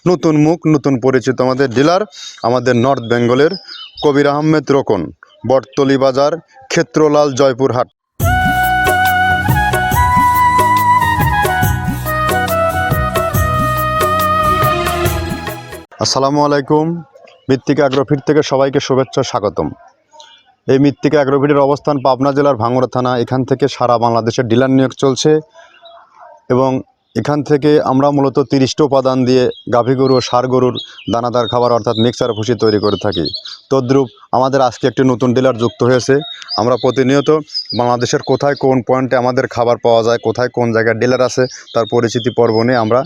নতুন মুখ নতুন পরিচিত আমাদের ডিলার আমাদের নর্থ বেঙ্গলের কবির আহমেদ রোকন, বটতলী বাজার, ক্ষেত্রলাল, জয়পুরহাট। আসসালামু আলাইকুম। মৃত্তিকা অ্যাগ্রোফিট থেকে সবাইকে শুভেচ্ছা, স্বাগতম। এই মৃত্তিকা অ্যাগ্রোফিটের অবস্থান পাবনা জেলার ভাঙ্গুড়া থানা। এখান থেকে সারা বাংলাদেশের ডিলার নিয়োগ চলছে এবং এখান থেকে আমরা মূলত 30টা উপাদান দিয়ে গাভী গরু ও ষাঁড় গরুর দানাদার খাবার অর্থাৎ মিক্সার ভুসি তৈরি করে থাকি। তদ্রূপ আমাদের আজকে একটি নতুন ডিলার যুক্ত হয়েছে। আমরা প্রতিনিয়ত বাংলাদেশের কোথায় কোন পয়েন্টে আমাদের খাবার পাওয়া যায়, কোথায় কোন জায়গায় ডিলার আছে, তার পরিচিতি পর্ব নিয়ে আমরা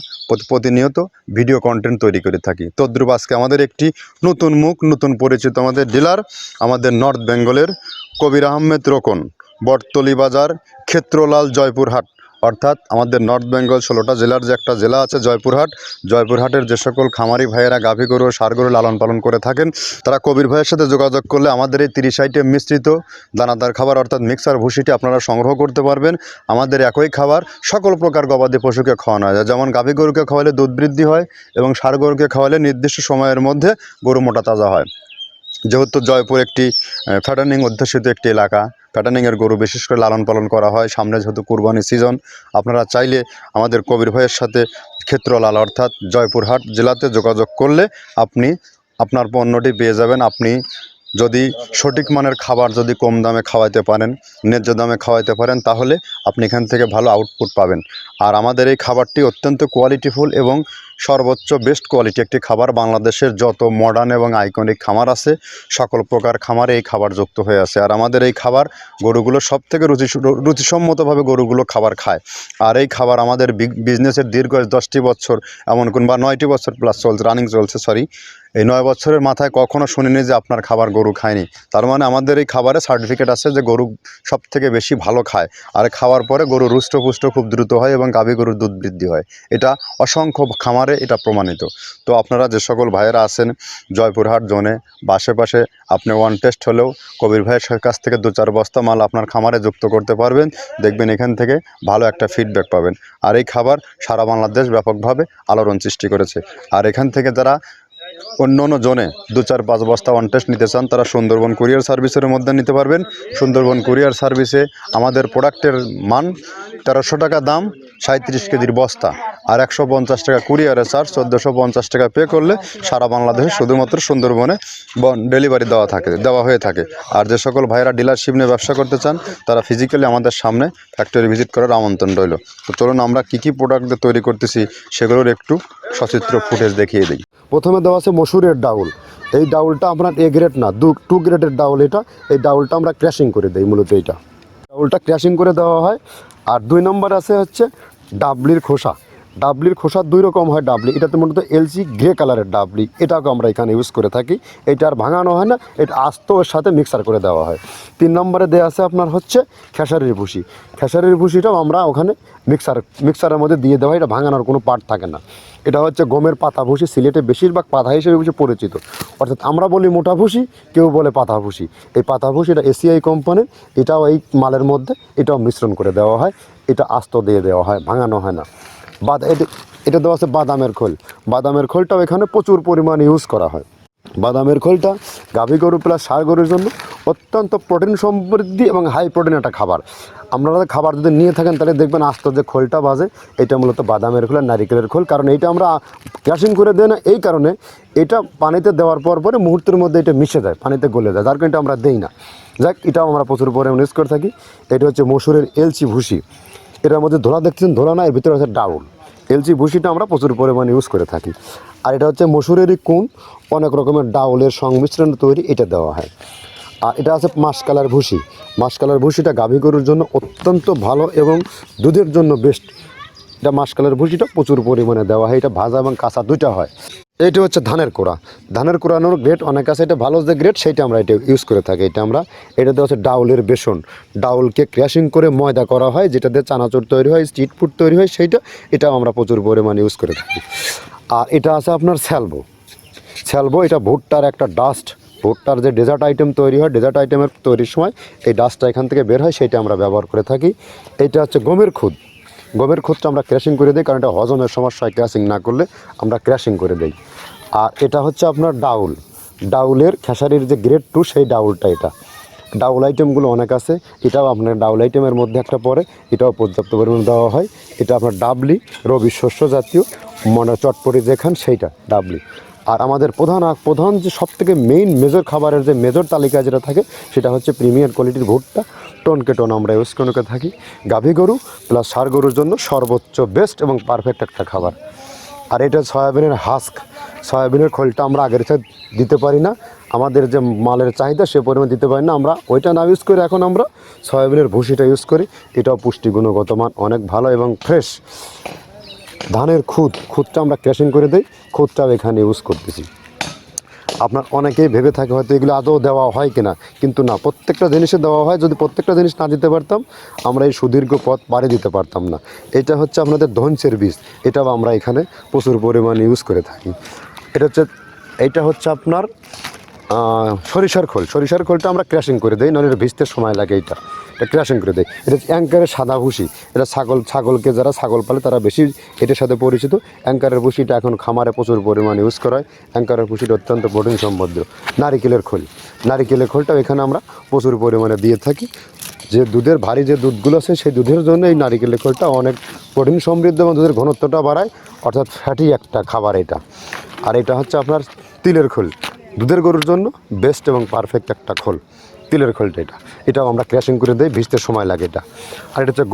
প্রতিনিয়ত ভিডিও কন্টেন্ট তৈরি করে থাকি। তদ্রূপ আজকে আমাদের একটি নতুন মুখ নতুন পরিচিত আমাদের ডিলার আমাদের নর্থ বেঙ্গলের কবির আহমেদ রোকন, বটতলী বাজার, ক্ষেত্রলাল, জয়পুরহাট। অর্থাৎ আমাদের নর্থ বেঙ্গল 16টা জেলার যে একটা জেলা আছে জয়পুরহাটের যে সকল খামারি ভাইয়েরা গাভী গরু ও ষাঁড় গরু লালন পালন করে থাকেন, তারা কবির ভাইয়ের সাথে যোগাযোগ করলে আমাদের এই 30 আইটেম মিশ্রিত দানাদার খাবার অর্থাৎ মিক্সার ভুসিটি আপনারা সংগ্রহ করতে পারবেন। আমাদের একই খাবার সকল প্রকার গবাদি পশুকে খাওয়ানো হয়। যেমন গাভী গরুকে খাওয়ালে দুধ বৃদ্ধি হয় এবং ষাঁড় গরুকে খাওয়ালে নির্দিষ্ট সময়ের মধ্যে গরু মোটা তাজা হয়। যেহেতু জয়পুর একটি ফ্যাটানিং অধ্যুষিত একটি এলাকা, ফ্যাটানিংয়ের গরু বিশেষ করে লালন পালন করা হয়। সামনে যেহেতু কুরবানি সিজন, আপনারা চাইলে আমাদের কবির ভাইয়ের সাথে ক্ষেত্রলাল অর্থাৎ জয়পুরহাট জেলাতে যোগাযোগ করলে আপনি আপনার পণ্যটি পেয়ে যাবেন। আপনি যদি সঠিক মানের খাবার যদি কম দামে খাওয়াইতে পারেন, ন্যায্য দামে খাওয়াইতে পারেন, তাহলে আপনি এখান থেকে ভালো আউটপুট পাবেন। আর আমাদের এই খাবারটি অত্যন্ত কোয়ালিটিফুল এবং সর্বোচ্চ বেস্ট কোয়ালিটি একটি খাবার। বাংলাদেশের যত মডার্ন এবং আইকনিক খামার আছে সকল প্রকার খামারে এই খাবার যুক্ত হয়ে আছে। আর আমাদের এই খাবার গরুগুলো সব থেকে রুচিসম্মতভাবে গরুগুলো খাবার খায়। আর এই খাবার আমাদের বিজনেসের দীর্ঘ 10টি বছর এমন কোন বা 9টি বছর প্লাস চলছে, রানিং চলছে। এই 9 বছরের মাথায় কখনো শুনিনি যে আপনার খাবার গরু খায়নি। তার মানে আমাদের এই খাবারে সার্টিফিকেট আছে যে গরু সব থেকে বেশি ভালো খায়। আর খাওয়ার পরে গরু রুষ্টপুষ্ট খুব দ্রুত হয় এবং গাভী গরুর দুধ বৃদ্ধি হয়। এটা অসংখ্য খামারে এটা প্রমাণিত। তো আপনারা যে সকল ভাইয়েরা আছেন জয়পুরহাট জোনে বা আশেপাশে, আপনি ওয়ান টেস্ট হলেও কবির ভাইয়ের কাছ থেকে 2-4 বস্তা মাল আপনার খামারে যুক্ত করতে পারবেন। দেখবেন এখান থেকে ভালো একটা ফিডব্যাক পাবেন। আর এই খাবার সারা বাংলাদেশ ব্যাপকভাবে আলোড়ন সৃষ্টি করেছে। আর এখান থেকে যারা অন্য জোনে 2-4-5 বস্তা ওয়ান টেস্ট নিতে চান, তারা সুন্দরবন কুরিয়ার সার্ভিসের মধ্যে নিতে পারবেন। সুন্দরবন কুরিয়ার সার্ভিসে আমাদের প্রোডাক্টের মান 1300 টাকা দাম, 37 কেজির বস্তা, আর 150 টাকা কুরিয়ারের চার্জ, 1450 টাকা পে করলে সারা বাংলাদেশে শুধুমাত্র সুন্দরবনে ডেলিভারি দেওয়া হয়ে থাকে। আর যে সকল ভাইয়েরা ডিলারশিপ নিয়ে ব্যবসা করতে চান, তারা ফিজিক্যালি আমাদের সামনে ফ্যাক্টরি ভিজিট করার আমন্ত্রণ রইল। তো চলুন আমরা কী প্রোডাক্ট তৈরি করতেছি সেগুলোর একটু সচিত্র ফুটেজ দেখিয়ে দিই। প্রথমে দেওয়া আছে মসুরের ডাউল। এই ডাউলটা আপনার এ গ্রেড না, 2 গ্রেডের ডাউল এটা। এই ডাউলটা আমরা ক্র্যাশিং করে দিই, মূলত এইটা ডাউলটা ক্র্যাশিং করে দেওয়া হয়। আর 2 নম্বর আছে হচ্ছে ডাবলির খোসা। ডাবলির খোসা 2 রকম হয় ডাবলি, এটাতে মূলত এলসি গ্রে কালারের ডাবলি, এটাকে আমরা এখানে ইউজ করে থাকি। এটা আর ভাঙানো হয় না, এটা আস্ত ওর সাথে মিক্সার করে দেওয়া হয়। 3 নম্বরে দেওয়া আছে আপনার হচ্ছে খেসারির ভুসি। খেসারির ভুসিটাও আমরা ওখানে মিক্সারের মধ্যে দিয়ে দেওয়া হয়। এটা ভাঙানোর কোনো পার্ট থাকে না। এটা হচ্ছে গমের পাতা ভুসি, সিলেটে বেশিরভাগ পাতা হিসেবে পরিচিত। অর্থাৎ আমরা বলি মোটা ভুসি, কেউ বলে পাতা ভুসি। এই পাতা ভুসি এটা এসিআই কোম্পানির, এটাও এই মালের মধ্যে এটাও মিশ্রণ করে দেওয়া হয়। এটা আস্ত দিয়ে দেওয়া হয়, ভাঙানো হয় না। এটা দেওয়া আছে বাদামের খোল। বাদামের খোলটাও এখানে প্রচুর পরিমাণে ইউজ করা হয়। বাদামের খোলটা গাভী গরু প্লাস ষাঁড় গরুর জন্য অত্যন্ত প্রোটিন সমৃদ্ধি এবং হাই প্রোটিন একটা খাবার। আপনারা খাবার যদি নিয়ে থাকেন তাহলে দেখবেন আস্ত যে খোলটা বাজে, এটা মূলত বাদামের খোল আর নারিকেলের খোল। কারণ এইটা আমরা ক্রাশিং করে দেই না, এই কারণে এটা পানিতে দেওয়ার পরে মুহূর্তের মধ্যে এটা মিশে যায়, পানিতে গলে যায়, যার কারণে আমরা দেই না। যাক, এটাও আমরা প্রচুর পরিমাণে ইউজ করে থাকি। এটা হচ্ছে মসুরের এলচি ভুসি। এটার মধ্যে ধোলা দেখছেন, ধোলা না, এর ভিতরে হচ্ছে ডাউল। এলচি ভুসিটা আমরা প্রচুর পরিমাণে ইউজ করে থাকি। আর এটা হচ্ছে মসুরেরই কুন, অনেক রকমের ডাউলের সংমিশ্রণ তৈরি, এটা দেওয়া হয়। আর এটা আছে মাসকালার ভুসি। মাসকালার ভুসিটা গাভী গরুর জন্য অত্যন্ত ভালো এবং দুধের জন্য বেস্ট। এটা মাসকালার ভুসিটা প্রচুর পরিমাণে দেওয়া হয়। এটা ভাজা এবং কাঁচা দুইটা হয়। এইটা হচ্ছে ধানের কোড়া। ধানের কোড়ানোর গ্রেড অনেক আছে, এটা ভালো যে গ্রেড সেইটা আমরা এটা ইউজ করে থাকি। এটা দেওয়া হচ্ছে ডাউলের বেসন। ডাউলকে ক্র্যাশিং করে ময়দা করা হয়, যেটা দিয়ে চানাচুর তৈরি হয়, স্ট্রিট ফুড তৈরি হয়, এটাও আমরা প্রচুর পরিমাণে ইউজ করে থাকি। আর এটা আছে আপনার স্যালবো। এটা ভুট্টার একটা ডাস্ট। ভুট্টার যে ডেজার্ট আইটেম তৈরি হয়, ডেজার্ট আইটেমের তৈরির সময় এই ডাস্টটা এখান থেকে বের হয়, সেটা আমরা ব্যবহার করে থাকি। এটা হচ্ছে গমের খুদ। গমের খুদটা আমরা ক্র্যাশিং করে দিই, কারণ এটা হজমের সমস্যা হয় ক্র্যাশিং না করলে, আমরা ক্র্যাশিং করে দিই। আর এটা হচ্ছে আপনার ডাউল, ডাউলের খেসারির যে গ্রেড 2 সেই ডাউলটা। এটা ডাউল আইটেমগুলো অনেক আছে, এটাও আপনার ডাউল আইটেমের মধ্যে একটা পড়ে, এটাও পর্যাপ্ত পরিমাণে দেওয়া হয়। এটা আপনার ডাবলি, রবি শস্য জাতীয়, মনে চটপটি যেখান সেইটা ডাবলি। আর আমাদের প্রধান যে সবথেকে মেইন মেজর খাবারের যে মেজর তালিকা যেটা থাকে, সেটা হচ্ছে প্রিমিয়ার কোয়ালিটির ভুট্টা, টনকে টন আমরা ইউজ করে থাকি। গাভী গরু প্লাস ষাঁড় গরুর জন্য সর্বোচ্চ বেস্ট এবং পারফেক্ট একটা খাবার। আর এটা সয়াবিনের হাস্ক, সয়াবিনের খোলটা আমরা আগের সাথে দিতে পারি না, আমাদের যে মালের চাহিদা সে পরিমাণ দিতে পারি না, আমরা ওইটা না ইউজ করে এখন আমরা সয়াবিনের ভুসিটা ইউজ করি। এটাও পুষ্টি গুণগত মান অনেক ভালো এবং ফ্রেশ। ধানের খুদটা আমরা ক্র্যাশিং করে দিই, খুদটাও এখানে ইউজ করতেছি। আপনার অনেকেই ভেবে থাকে হয়তো এগুলো আদৌ দেওয়া হয় কিনা, কিন্তু না, প্রত্যেকটা জিনিসে দেওয়া হয়। যদি প্রত্যেকটা জিনিস না দিতে পারতাম, আমরা এই সুদীর্ঘ পথ পাড়ি দিতে পারতাম না। এটা হচ্ছে আপনাদের ধনসের বীজ, এটাও আমরা এখানে প্রচুর পরিমাণে ইউজ করে থাকি। এইটা হচ্ছে আপনার সরিষার খোলটা আমরা ক্র্যাশিং করে দিই, নাহলে ভিজতে সময় লাগে। এটা ক্র্যাশিং করে দেয়। এটা অ্যাঙ্কারের সাদা ভুসি, এটা ছাগলকে যারা ছাগল পালে তারা বেশি এটার সাথে পরিচিত। অ্যাঙ্কারের ভুসিটা এখন খামারে প্রচুর পরিমাণে ইউজ করা হয়। অ্যাঙ্কারের ভুসিটা অত্যন্ত প্রোটিন সমৃদ্ধ। নারিকেলের খোলটাও এখানে আমরা প্রচুর পরিমাণে দিয়ে থাকি। যে দুধের ভারী যে দুধগুলো আছে, সেই দুধের জন্য এই নারিকেলের খোলটা অনেক প্রোটিন সমৃদ্ধ এবং দুধের ঘনত্বটা বাড়ায়, অর্থাৎ ফ্যাটি একটা খাবার এটা। আর এটা হচ্ছে আপনার তিলের খোল, দুধের গরুর জন্য বেস্ট এবং পারফেক্ট একটা খোল, তিলের খোলটা। এটাও আমরা ক্র্যাশিং করে দিই, ভিজতে সময় লাগে এটা। আর এটা হচ্ছে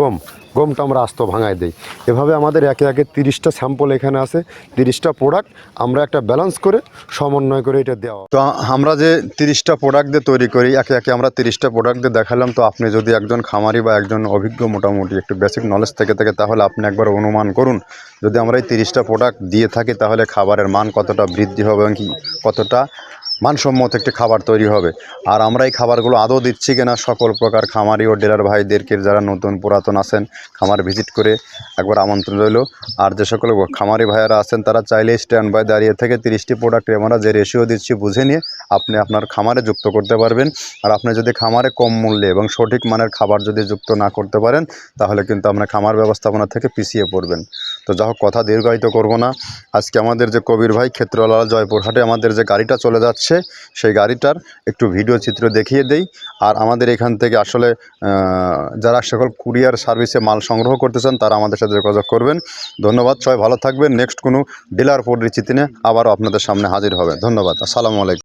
গমটা আমরা আস্ত ভাঙায় দিই। এভাবে আমাদের একে 30টা স্যাম্পল এখানে আছে, 30টা প্রোডাক্ট আমরা একটা ব্যালেন্স করে সমন্বয় করে এটা দেওয়া। তো আমরা যে 30টা প্রোডাক্ট দিয়ে তৈরি করি, একে আমরা 30টা প্রোডাক্ট দিয়ে দেখালাম। তো আপনি যদি একজন খামারি বা একজন অভিজ্ঞ মোটামুটি একটু বেসিক নলেজ থেকে থাকে, তাহলে আপনি একবার অনুমান করুন, যদি আমরা এই 30টা প্রোডাক্ট দিয়ে থাকি, তাহলে খাবারের মান কতটা বৃদ্ধি হবে এবং কি কতটা মানসম্মত একটি খাবার তৈরি হবে। আর আমরা এই খাবারগুলো আদৌ দিচ্ছি কিনা, সকল প্রকার খামারি ও ডিলার ভাইদেরকে যারা নতুন পুরাতন আছেন, খামার ভিজিট করে একবার আমন্ত্রণ রইল। আর যে সকল খামারি ভাইয়েরা আছেন, তারা চাইলে স্ট্যান্ড বাই দাঁড়িয়ে থেকে 30টি প্রোডাক্টে আমরা যে রেশিও দিচ্ছি বুঝে নিয়ে আপনি আপনার খামারে যুক্ত করতে পারবেন। আর আপনি যদি খামারে কম মূল্যে এবং সঠিক মানের খাবার যদি যুক্ত না করতে পারেন, তাহলে কিন্তু আপনার খামার ব্যবস্থাপনা থেকে পিছিয়ে পড়বেন। তো যা হোক, কথা দীর্ঘায়িত করব না। আজকে আমাদের যে কবির ভাই ক্ষেত্রলাল জয়পুরহাটে আমাদের যে গাড়িটা চলে যাচ্ছে, সেই গাড়িটার একটু ভিডিও চিত্র দেখিয়ে দেই। আর আমাদের এখান থেকে আসলে যারা সকল কুরিয়ার সার্ভিসে মাল সংগ্রহ করতে চান, তারা আমাদের সাথে যোগাযোগ করবেন। ধন্যবাদ, সবাই ভালো থাকবেন। নেক্সট কোনো ডিলার পরিচিতি নিয়ে আবারও আপনাদের সামনে হাজির হবে। ধন্যবাদ, আসসালামু আলাইকুম।